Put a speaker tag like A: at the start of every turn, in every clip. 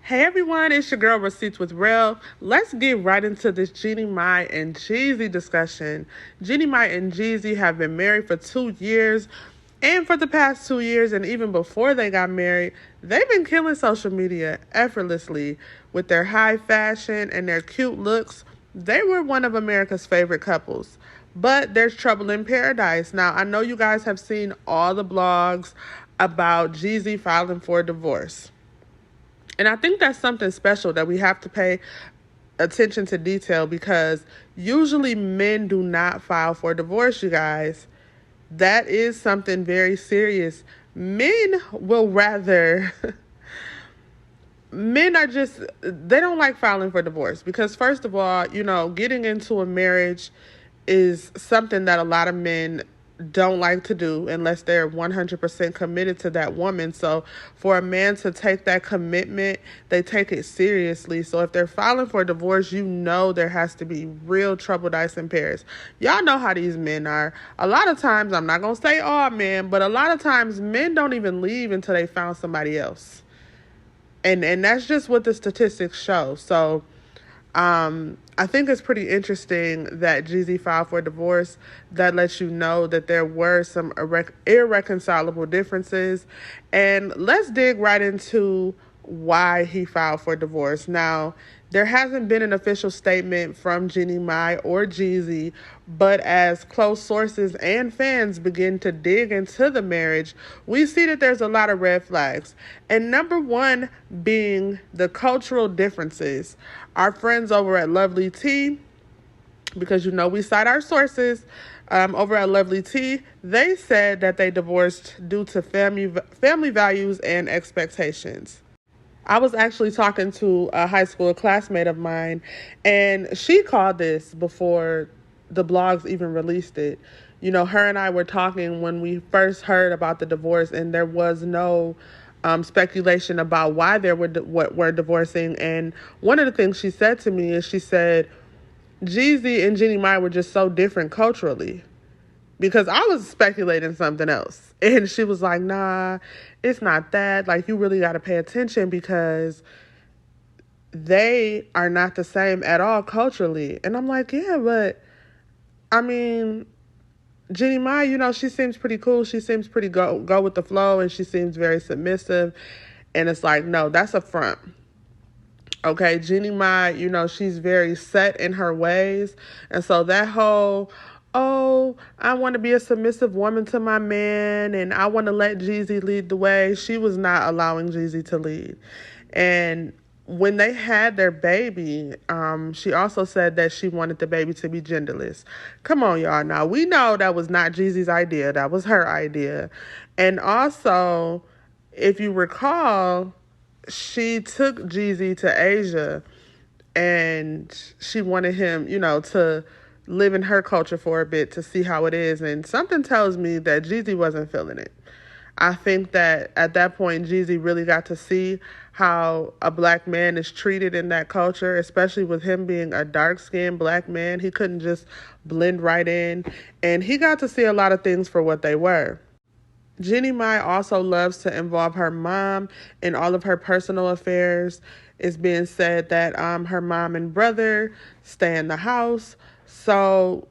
A: Hey everyone, it's your girl Receipts with Real. Let's get right into this Jeannie Mai and Jeezy discussion. Jeannie Mai and Jeezy have been married for 2 years, and for the past 2 years, and even before they got married, they've been killing social media effortlessly with their high fashion and their cute looks. They were one of America's favorite couples. But there's trouble in paradise. Now, I know you guys have seen all the blogs about Jeezy filing for a divorce. And I think that's something special that we have to pay attention to detail, because usually men do not file for divorce, you guys. That is something very serious. Men will rather, men are just, they don't like filing for divorce because, first of all, getting into a marriage is something that a lot of men don't like to do unless they're 100% committed to that woman. So for a man to take that commitment, they take it seriously. So if they're filing for divorce, there has to be real troubled ice in Paris. Y'all know how these men are. A lot of times, I'm not going to say all men, but a lot of times men don't even leave until they found somebody else. And that's just what the statistics show. So I think it's pretty interesting that Jeezy filed for divorce. That lets you know that there were some irreconcilable differences. And let's dig right into why he filed for divorce. Now, there hasn't been an official statement from Jeannie Mai or Jeezy, but as close sources and fans begin to dig into the marriage, we see that there's a lot of red flags. And number one being the cultural differences. Our friends over at Lovely Tea, because we cite our sources, over at Lovely Tea, they said that they divorced due to family values and expectations. I was actually talking to a high school classmate of mine, and she called this before the blogs even released it. Her and I were talking when we first heard about the divorce, and there was no speculation about why they were divorcing. And one of the things she said to me is, she said, Jeezy and Jeannie Mai were just so different culturally. Because I was speculating something else. And she was like, nah, it's not that. Like, you really got to pay attention because they are not the same at all culturally. And I'm like, yeah, but I mean, Jeannie Mai, she seems pretty cool. She seems pretty go with the flow, and she seems very submissive. And it's like, no, that's a front. Okay, Jeannie Mai, she's very set in her ways. And so that whole, oh, I want to be a submissive woman to my man and I want to let Jeezy lead the way, she was not allowing Jeezy to lead. And when they had their baby, she also said that she wanted the baby to be genderless. Come on, y'all. Now, we know that was not Jeezy's idea. That was her idea. And also, if you recall, she took Jeezy to Asia and she wanted him, to live in her culture for a bit to see how it is. And something tells me that Jeezy wasn't feeling it. I think that at that point, Jeezy really got to see how a black man is treated in that culture, especially with him being a dark-skinned black man. He couldn't just blend right in. And he got to see a lot of things for what they were. Jeannie Mai also loves to involve her mom in all of her personal affairs. It's being said that her mom and brother stay in the house. So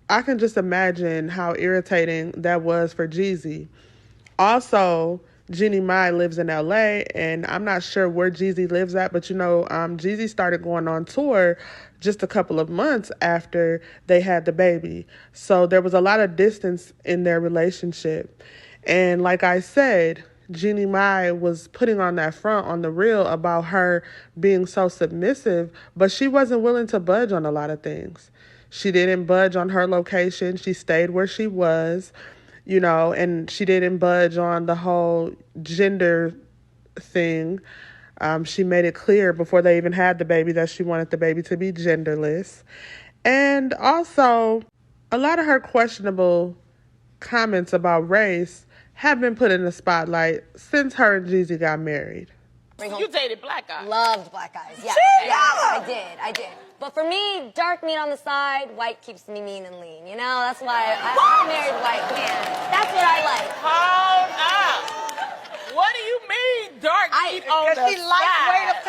A: I can just imagine how irritating that was for Jeezy. Also, Jeannie Mai lives in LA, and I'm not sure where Jeezy lives at, but Jeezy started going on tour just a couple of months after they had the baby. So there was a lot of distance in their relationship. And like I said, Jeannie Mai was putting on that front on the real about her being so submissive, but she wasn't willing to budge on a lot of things. She didn't budge on her location. She stayed where she was, and she didn't budge on the whole gender thing. She made it clear before they even had the baby that she wanted the baby to be genderless. And also, a lot of her questionable comments about race have been put in the spotlight since her and Jeezy got married.
B: You dated black guys.
C: Loved black guys, yeah. I did. But for me, dark meat on the side, white keeps me mean and lean. That's why I married white man. That's what I like.
B: Hold up. What do you mean, dark meat on the side?
D: Because she lightweight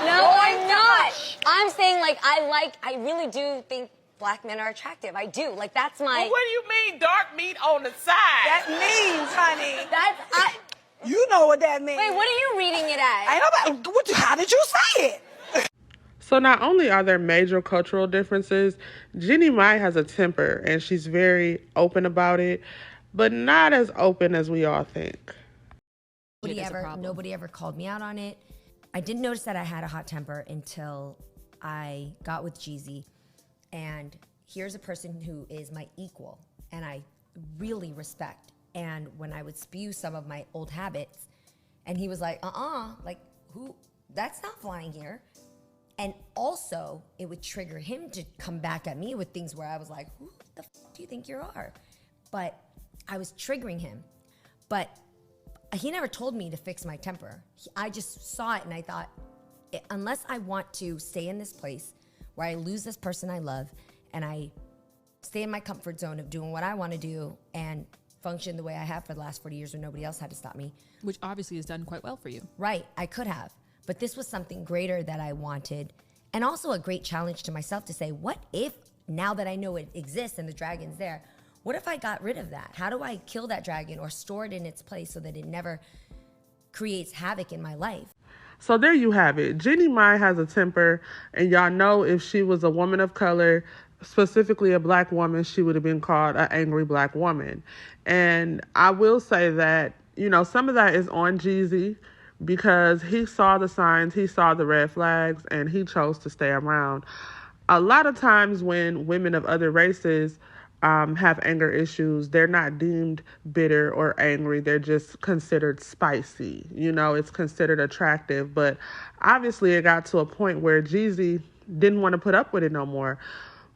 C: No, I'm not. I'm saying, like, I really do think black men are attractive. I do. Like, that's my...
B: Well, what do you mean, dark meat on the side?
D: That means, honey.
C: That's...
D: You know what that means.
C: Wait, what are you reading it as?
D: Ain't nobody... How did you say it?
A: So not only are there major cultural differences, Jeannie Mai has a temper, and she's very open about it, but not as open as we all think.
E: Nobody ever called me out on it. I didn't notice that I had a hot temper until I got with Jeezy. And here's a person who is my equal and I really respect. And when I would spew some of my old habits, and he was like, like, who? That's not flying here. And also, it would trigger him to come back at me with things where I was like, who the f do you think you are? But I was triggering him. But he never told me to fix my temper. I just saw it and I thought, unless I want to stay in this place where I lose this person I love and I stay in my comfort zone of doing what I want to do and function the way I have for the last 40 years when nobody else had to stop me.
F: Which obviously has done quite well for you.
E: Right, I could have. But this was something greater that I wanted. And also a great challenge to myself to say, what if, now that I know it exists and the dragon's there, what if I got rid of that? How do I kill that dragon or store it in its place so that it never creates havoc in my life?
A: So there you have it. Jeannie Mai has a temper, and y'all know if she was a woman of color, specifically a black woman, she would have been called an angry black woman. And I will say that, some of that is on Jeezy, because he saw the signs, he saw the red flags, and he chose to stay around. A lot of times when women of other races have anger issues, they're not deemed bitter or angry. They're just considered spicy. It's considered attractive. But obviously it got to a point where Jeezy didn't want to put up with it no more.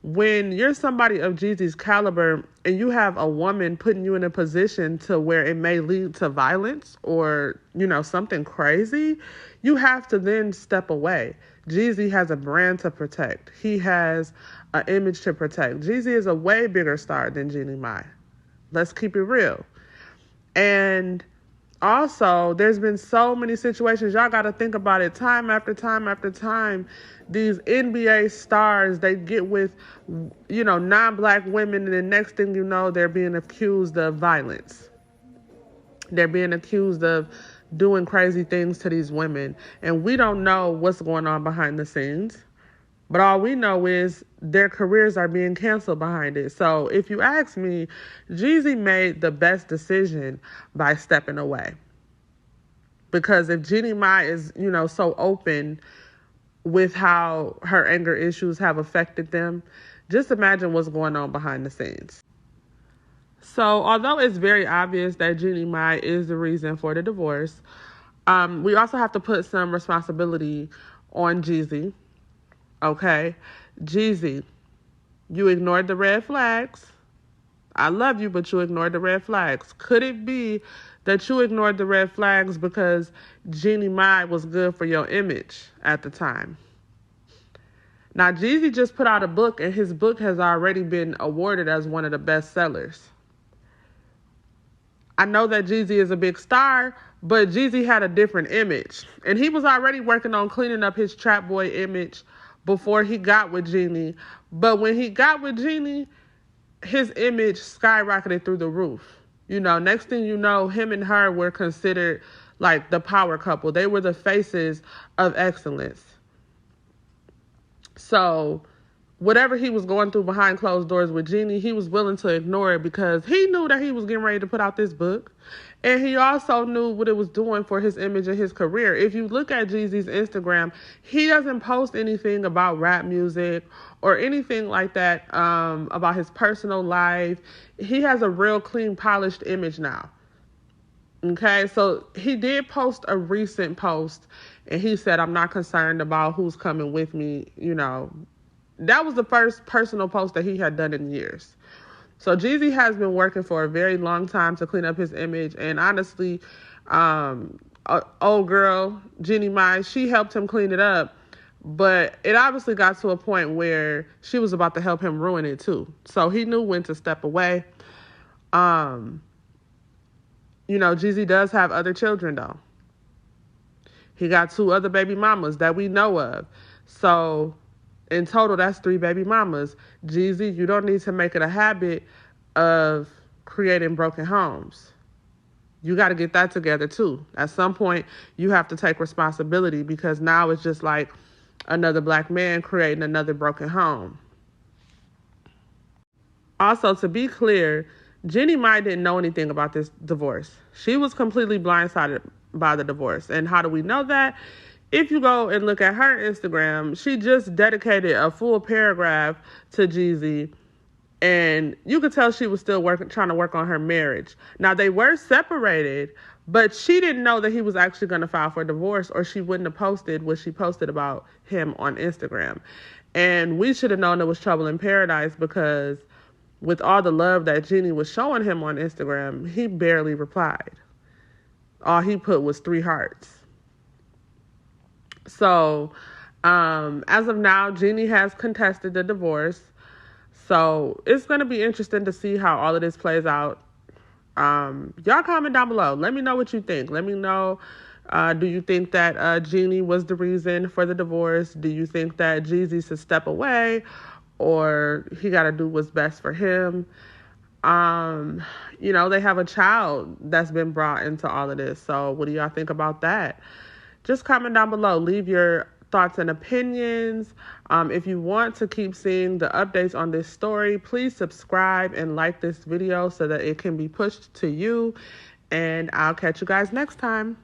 A: When you're somebody of Jeezy's caliber and you have a woman putting you in a position to where it may lead to violence or, something crazy, you have to then step away. Jeezy has a brand to protect. He has an image to protect. Jeezy is a way bigger star than Jeannie Mai. Let's keep it real. And also, there's been so many situations, y'all got to think about it, time after time after time. These NBA stars, they get with, non-black women, and the next thing you know, they're being accused of violence. They're being accused of doing crazy things to these women. And we don't know what's going on behind the scenes. But all we know is their careers are being canceled behind it. So if you ask me, Jeezy made the best decision by stepping away. Because if Jeannie Mai is, so open with how her anger issues have affected them, just imagine what's going on behind the scenes. So although it's very obvious that Jeannie Mai is the reason for the divorce, we also have to put some responsibility on Jeezy. Okay, Jeezy, you ignored the red flags. I love you, but you ignored the red flags. Could it be that you ignored the red flags because Jeannie Mai was good for your image at the time? Now, Jeezy just put out a book, and his book has already been awarded as one of the best sellers. I know that Jeezy is a big star, but Jeezy had a different image. And he was already working on cleaning up his trap boy image before he got with Jeannie. But when he got with Jeannie, his image skyrocketed through the roof. Next thing you know, him and her were considered like the power couple. They were the faces of excellence. So whatever he was going through behind closed doors with Jeannie, he was willing to ignore it because he knew that he was getting ready to put out this book. And he also knew what it was doing for his image and his career. If you look at Jeezy's Instagram, he doesn't post anything about rap music or anything like that, about his personal life. He has a real clean, polished image now. Okay, so he did post a recent post, and he said, I'm not concerned about who's coming with me. That was the first personal post that he had done in years. So Jeezy has been working for a very long time to clean up his image. And honestly, old girl, Jeannie Mai, she helped him clean it up. But it obviously got to a point where she was about to help him ruin it too. So he knew when to step away. Jeezy does have other children though. He got 2 other baby mamas that we know of. So in total, that's 3 baby mamas. Jeezy, you don't need to make it a habit of creating broken homes. You got to get that together too. At some point, you have to take responsibility, because now it's just like another black man creating another broken home. Also, to be clear, Jeannie Mai didn't know anything about this divorce. She was completely blindsided by the divorce. And how do we know that? If you go and look at her Instagram, she just dedicated a full paragraph to Jeezy, and you could tell she was still trying to work on her marriage. Now, they were separated, but she didn't know that he was actually going to file for divorce, or she wouldn't have posted what she posted about him on Instagram. And we should have known there was trouble in paradise, because with all the love that Jeannie was showing him on Instagram, he barely replied. All he put was 3 hearts. So, as of now, Jeannie has contested the divorce. So it's going to be interesting to see how all of this plays out. Y'all comment down below. Let me know what you think. Let me know, do you think that Jeannie was the reason for the divorce? Do you think that Jeezy should step away, or he got to do what's best for him? They have a child that's been brought into all of this. So what do y'all think about that? Just comment down below. Leave your thoughts and opinions. If you want to keep seeing the updates on this story, please subscribe and like this video so that it can be pushed to you. And I'll catch you guys next time.